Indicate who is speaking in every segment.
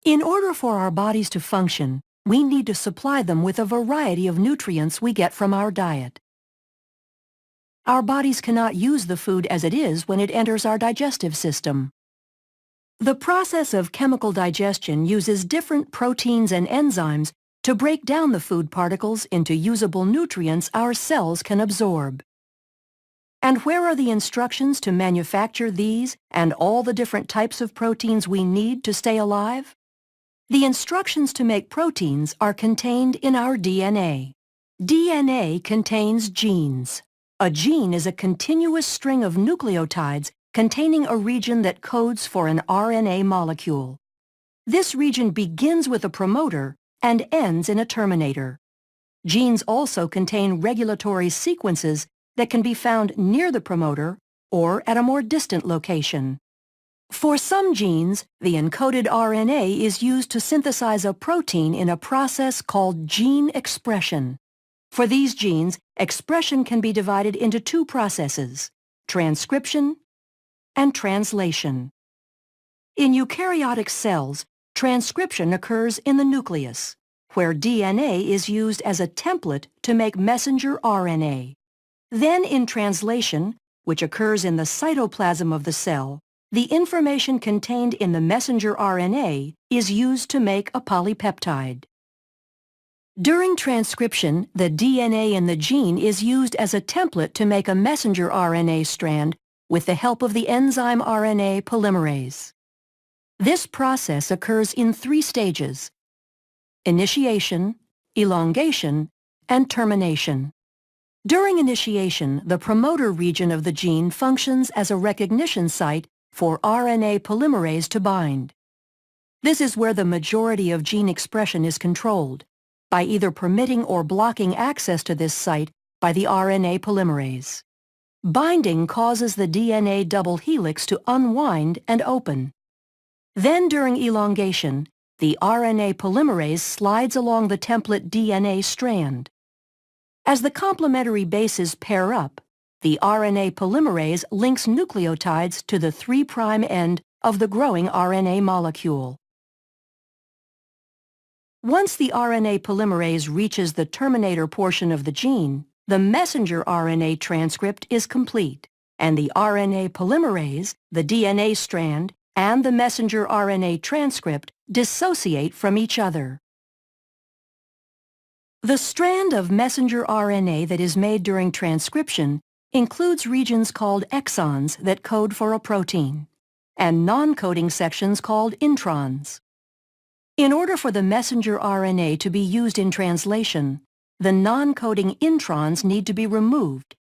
Speaker 1: In order for our bodies to function, we need to supply them with a variety of nutrients we get from our diet. Our bodies cannot use the food as it is when it enters our digestive system. The process of chemical digestion uses different proteins and enzymes to break down the food particles into usable nutrients our cells can absorb. And where are the instructions to manufacture these and all the different types of proteins we need to stay alive? The instructions to make proteins are contained in our DNA. DNA contains genes. A gene is a continuous string of nucleotides containing a region that codes for an RNA molecule. This region begins with a promoter and ends in a terminator. Genes also contain regulatory sequences that can be found near the promoter or at a more distant location. For some genes, the encoded RNA is used to synthesize a protein in a process called gene expression. For these genes, expression can be divided into two processes, transcription and translation. In eukaryotic cells, transcription occurs in the nucleus, where DNA is used as a template to make messenger RNA. Then in translation, which occurs in the cytoplasm of the cell, the information contained in the messenger RNA is used to make a polypeptide. During transcription, the DNA in the gene is used as a template to make a messenger RNA strand with the help of the enzyme RNA polymerase. This process occurs in 3 stages: initiation, elongation, and termination. During initiation, the promoter region of the gene functions as a recognition site for RNA polymerase to bind. This is where the majority of gene expression is controlled, by either permitting or blocking access to this site by the RNA polymerase. Binding causes the DNA double helix to unwind and open. Then during elongation, the RNA polymerase slides along the template DNA strand. As the complementary bases pair up, the RNA polymerase links nucleotides to the 3' end of the growing RNA molecule. Once the RNA polymerase reaches the terminator portion of the gene, the messenger RNA transcript is complete, and the RNA polymerase, the DNA strand, and the messenger RNA transcript dissociate from each other. The strand of messenger RNA that is made during transcription includes regions called exons that code for a protein, and non-coding sections called introns. In order for the messenger RNA to be used in translation, the non-coding introns need to be removed,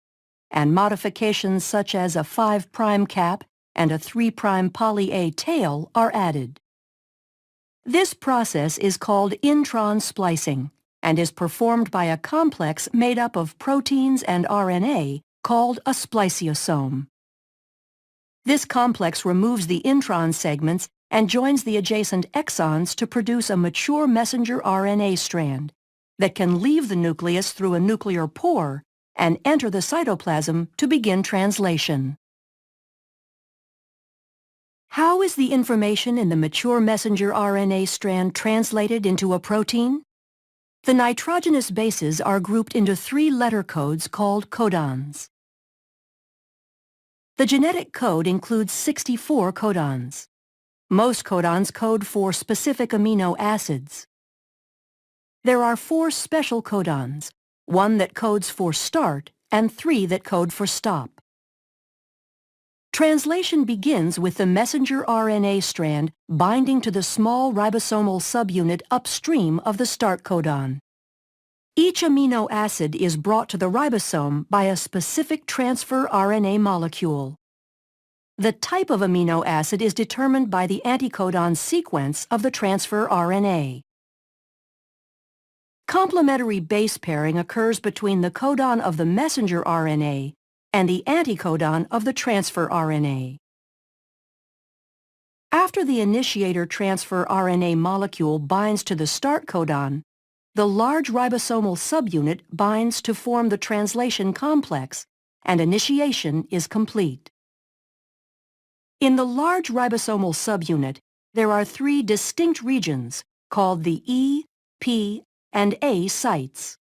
Speaker 1: and modifications such as a 5' cap and a 3' poly A tail are added. This process is called intron splicing and is performed by a complex made up of proteins and RNA called a spliceosome. This complex removes the intron segments and joins the adjacent exons to produce a mature messenger RNA strand that can leave the nucleus through a nuclear pore and enter the cytoplasm to begin translation. How is the information in the mature messenger RNA strand translated into a protein? The nitrogenous bases are grouped into 3 letter codes called codons. The genetic code includes 64 codons. Most codons code for specific amino acids. There are 4 special codons, 1 that codes for start and 3 that code for stop. Translation begins with the messenger RNA strand binding to the small ribosomal subunit upstream of the start codon. Each amino acid is brought to the ribosome by a specific transfer RNA molecule. The type of amino acid is determined by the anticodon sequence of the transfer RNA. Complementary base pairing occurs between the codon of the messenger RNA and the anticodon of the transfer RNA. After the initiator transfer RNA molecule binds to the start codon, the large ribosomal subunit binds to form the translation complex, and initiation is complete. In the large ribosomal subunit, there are three distinct regions called the E, P, and A sites.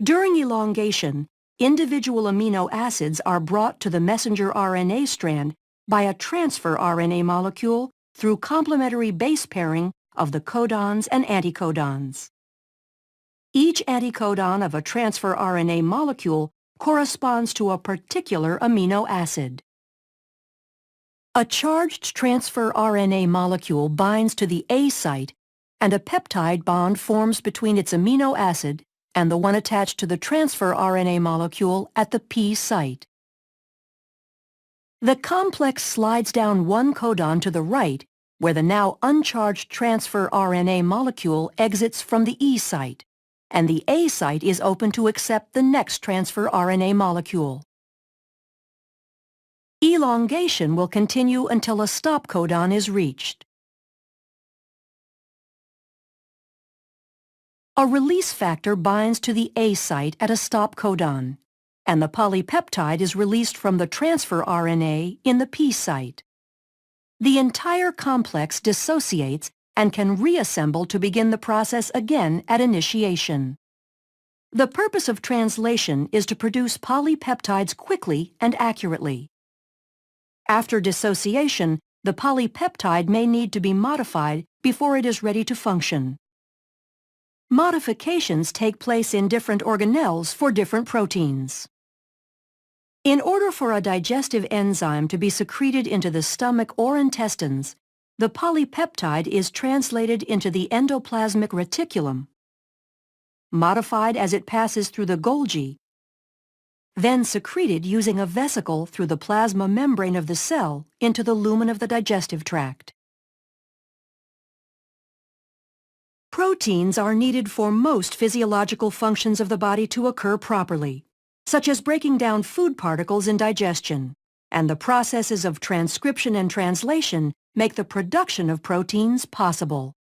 Speaker 1: During elongation, individual amino acids are brought to the messenger RNA strand by a transfer RNA molecule through complementary base pairing of the codons and anticodons. Each anticodon of a transfer RNA molecule corresponds to a particular amino acid. A charged transfer RNA molecule binds to the A site, and a peptide bond forms between its amino acid and the one attached to the transfer RNA molecule at the P site. The complex slides down one codon to the right, where the now uncharged transfer RNA molecule exits from the E site, and the A site is open to accept the next transfer RNA molecule. Elongation will continue until a stop codon is reached. A release factor binds to the A site at a stop codon, and the polypeptide is released from the transfer RNA in the P site. The entire complex dissociates and can reassemble to begin the process again at initiation. The purpose of translation is to produce polypeptides quickly and accurately. After dissociation, the polypeptide may need to be modified before it is ready to function. Modifications take place in different organelles for different proteins. In order for a digestive enzyme to be secreted into the stomach or intestines, the polypeptide is translated into the endoplasmic reticulum, modified as it passes through the Golgi, then secreted using a vesicle through the plasma membrane of the cell into the lumen of the digestive tract. Proteins are needed for most physiological functions of the body to occur properly, such as breaking down food particles in digestion, and the processes of transcription and translation make the production of proteins possible.